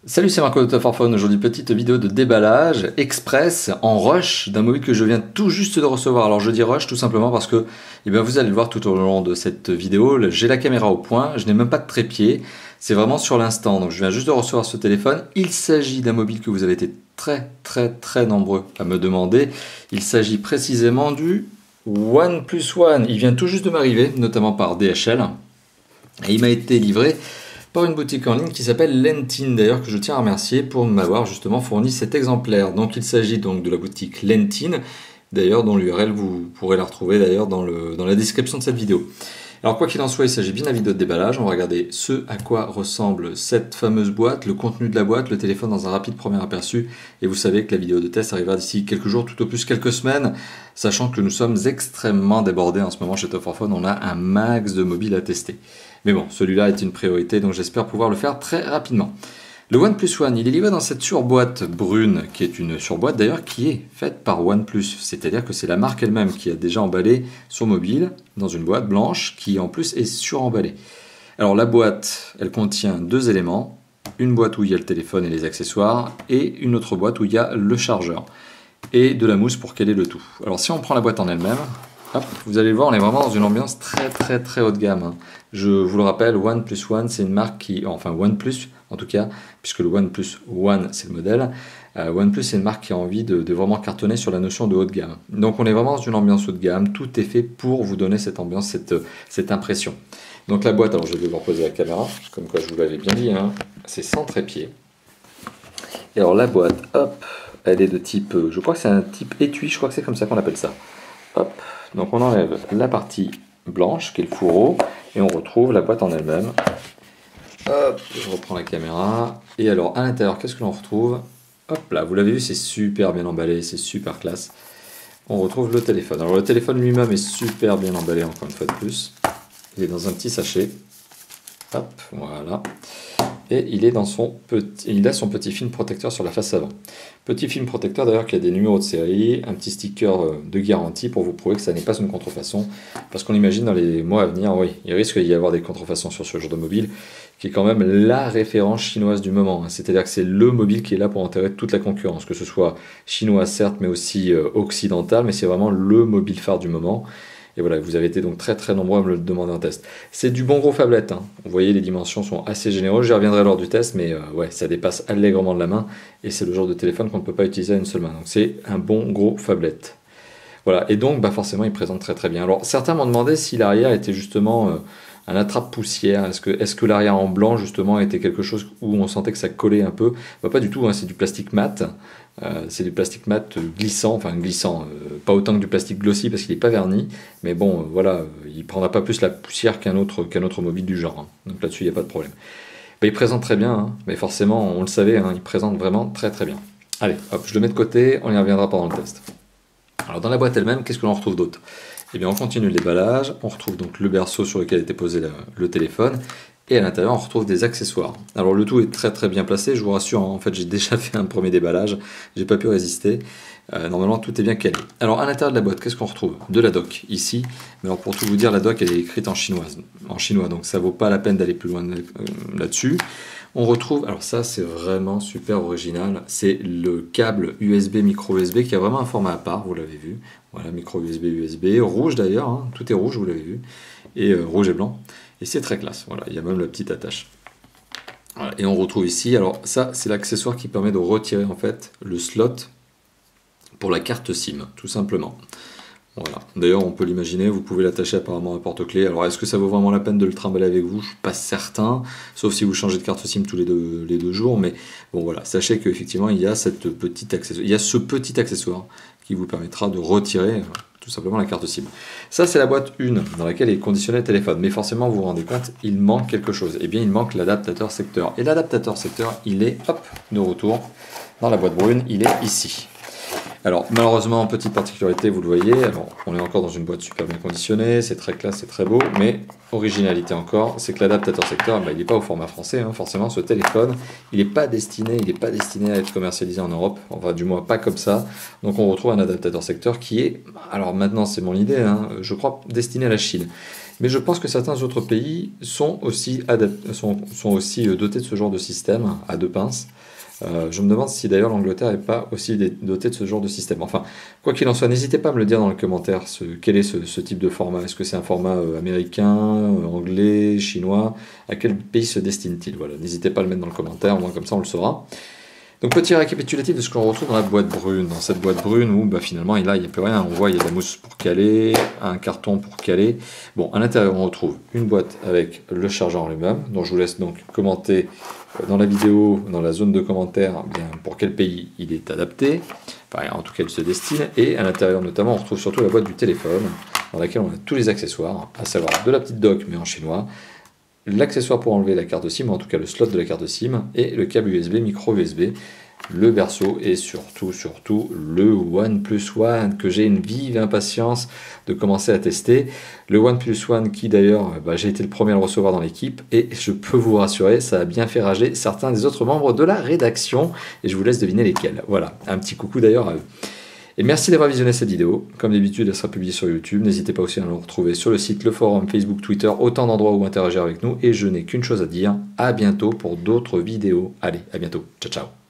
Salut, c'est Marco de Top for Phone. Aujourd'hui, petite vidéo de déballage express en rush d'un mobile que je viens tout juste de recevoir. Alors, je dis rush tout simplement parce que vous allez le voir tout au long de cette vidéo. J'ai la caméra au point, je n'ai même pas de trépied. C'est vraiment sur l'instant. Donc, je viens juste de recevoir ce téléphone. Il s'agit d'un mobile que vous avez été très nombreux à me demander. Il s'agit précisément du OnePlus One. Il vient tout juste de m'arriver, notamment par DHL. Et il m'a été livré par une boutique en ligne qui s'appelle Lentin, d'ailleurs, que je tiens à remercier pour m'avoir justement fourni cet exemplaire. Donc il s'agit donc de la boutique Lentin, d'ailleurs dont l'URL vous pourrez la retrouver d'ailleurs dans la description de cette vidéo. Alors quoi qu'il en soit, il s'agit bien d'un vidéo de déballage. On va regarder ce à quoi ressemble cette fameuse boîte, le contenu de la boîte, le téléphone dans un rapide premier aperçu. Et vous savez que la vidéo de test arrivera d'ici quelques jours, tout au plus quelques semaines, sachant que nous sommes extrêmement débordés en ce moment chez Top for Phone. On a un max de mobiles à tester. Mais bon, celui-là est une priorité, donc j'espère pouvoir le faire très rapidement. Le OnePlus One, il est livré dans cette surboîte brune, qui est une surboîte d'ailleurs qui est faite par OnePlus. C'est-à-dire que c'est la marque elle-même qui a déjà emballé son mobile dans une boîte blanche qui en plus est suremballée. Alors la boîte, elle contient deux éléments. Une boîte où il y a le téléphone et les accessoires et une autre boîte où il y a le chargeur. Et de la mousse pour caler le tout. Alors si on prend la boîte en elle-même, hop, vous allez le voir, on est vraiment dans une ambiance très haut de gamme. Je vous le rappelle, OnePlus One, c'est une marque qui, enfin OnePlus en tout cas, puisque le OnePlus One c'est le modèle, OnePlus c'est une marque qui a envie de vraiment cartonner sur la notion de haut de gamme. Donc on est vraiment dans une ambiance haut de gamme, tout est fait pour vous donner cette ambiance, cette impression. Donc la boîte, alors je vais devoir poser la caméra, comme quoi je vous l'avais bien dit, c'est sans trépied. Et alors la boîte, hop, elle est de type, je crois que c'est un type étui, je crois que c'est comme ça qu'on appelle ça. Hop, donc on enlève la partie blanche qui est le fourreau et on retrouve la boîte en elle-même. Hop, je reprends la caméra et alors à l'intérieur qu'est-ce que l'on retrouve? Hop là, vous l'avez vu, c'est super bien emballé, c'est super classe. On retrouve le téléphone. Alors le téléphone lui-même est super bien emballé encore une fois de plus. Il est dans un petit sachet. Hop, voilà. Et il a son petit film protecteur sur la face avant. Petit film protecteur d'ailleurs qui a des numéros de série, un petit sticker de garantie pour vous prouver que ça n'est pas une contrefaçon. Parce qu'on imagine dans les mois à venir, oui, il risque d'y avoir des contrefaçons sur ce genre de mobile, qui est quand même la référence chinoise du moment. C'est-à-dire que c'est le mobile qui est là pour enterrer toute la concurrence, que ce soit chinois certes, mais aussi occidental, mais c'est vraiment le mobile phare du moment. Et voilà, vous avez été donc très nombreux à me le demander en test. C'est du bon gros phablette. Vous voyez, les dimensions sont assez généreuses. J'y reviendrai lors du test, mais ouais, ça dépasse allègrement de la main. Et c'est le genre de téléphone qu'on ne peut pas utiliser à une seule main. Donc c'est un bon gros phablette. Voilà, et donc forcément, il présente très bien. Alors certains m'ont demandé si l'arrière était justement un attrape-poussière. Est-ce que l'arrière en blanc, justement, était quelque chose où on sentait que ça collait un peu? Pas du tout, c'est du plastique mat. C'est du plastique mat glissant, pas autant que du plastique glossy parce qu'il n'est pas verni, mais bon, voilà, il ne prendra pas plus la poussière qu'un autre mobile du genre. Donc là-dessus, il n'y a pas de problème. Il présente très bien, mais forcément, on le savait, il présente vraiment très bien. Allez, hop, je le mets de côté, on y reviendra pendant le test. Alors dans la boîte elle-même, qu'est-ce que l'on retrouve d'autre? Eh bien on continue le déballage, on retrouve donc le berceau sur lequel était posé le téléphone, et à l'intérieur on retrouve des accessoires. Alors le tout est très bien placé, je vous rassure, en fait j'ai déjà fait un premier déballage, j'ai pas pu résister, normalement tout est bien calé. Alors à l'intérieur de la boîte, qu'est-ce qu'on retrouve? De la doc, ici, mais alors pour tout vous dire, la doc elle est écrite en chinois, donc ça vaut pas la peine d'aller plus loin là-dessus. On retrouve, alors ça c'est vraiment super original, c'est le câble USB, micro USB qui a vraiment un format à part, vous l'avez vu. Voilà, micro USB, rouge d'ailleurs, tout est rouge, vous l'avez vu, et rouge et blanc. Et c'est très classe, voilà, il y a même la petite attache. Voilà, et on retrouve ici, alors ça c'est l'accessoire qui permet de retirer en fait le slot pour la carte SIM, tout simplement. Voilà. D'ailleurs, on peut l'imaginer, vous pouvez l'attacher apparemment à un porte-clés. Alors, est-ce que ça vaut vraiment la peine de le trimballer avec vous? Je suis pas certain, sauf si vous changez de carte SIM tous les deux jours. Mais bon, voilà, sachez qu'effectivement, il y a ce petit accessoire qui vous permettra de retirer tout simplement la carte SIM. Ça, c'est la boîte 1 dans laquelle est conditionné le téléphone. Mais forcément, vous vous rendez compte, il manque quelque chose. Eh bien, il manque l'adaptateur secteur. Et l'adaptateur secteur, il est, hop, de retour dans la boîte brune, il est ici. Alors malheureusement, petite particularité, vous le voyez, alors, on est encore dans une boîte super bien conditionnée, c'est très classe, c'est très beau, mais originalité encore, c'est que l'adaptateur secteur, il n'est pas au format français, forcément ce téléphone, il n'est pas destiné à être commercialisé en Europe, enfin du moins pas comme ça, donc on retrouve un adaptateur secteur qui est, alors maintenant c'est mon idée, je crois destiné à la Chine. Mais je pense que certains autres pays sont aussi dotés de ce genre de système à deux pinces. Je me demande si d'ailleurs l'Angleterre n'est pas aussi dotée de ce genre de système. Enfin, quoi qu'il en soit, n'hésitez pas à me le dire dans les commentaires, quel est ce type de format. Est-ce que c'est un format américain, anglais, chinois? À quel pays se destine-t-il? Voilà, n'hésitez pas à le mettre dans le commentaire, au moins comme ça on le saura. Donc petit récapitulatif de ce qu'on retrouve dans la boîte brune. Dans cette boîte brune où finalement là il n'y a plus rien, on voit il y a de la mousse pour caler, un carton pour caler. Bon, à l'intérieur on retrouve une boîte avec le chargeur en lui-même, dont je vous laisse donc commenter dans la vidéo, dans la zone de commentaires, bien pour quel pays il est adapté, enfin en tout cas il se destine, et à l'intérieur notamment on retrouve surtout la boîte du téléphone, dans laquelle on a tous les accessoires, à savoir de la petite dock mais en chinois, l'accessoire pour enlever la carte SIM, en tout cas le slot de la carte SIM, et le câble USB, micro USB, le berceau et surtout le OnePlus One que j'ai une vive impatience de commencer à tester. Le OnePlus One qui d'ailleurs, j'ai été le premier à le recevoir dans l'équipe et je peux vous rassurer, ça a bien fait rager certains des autres membres de la rédaction et je vous laisse deviner lesquels. Voilà, un petit coucou d'ailleurs à eux. Et merci d'avoir visionné cette vidéo. Comme d'habitude, elle sera publiée sur YouTube. N'hésitez pas aussi à nous retrouver sur le site, le forum, Facebook, Twitter, autant d'endroits où interagir avec nous. Et je n'ai qu'une chose à dire, à bientôt pour d'autres vidéos. Allez, à bientôt. Ciao, ciao.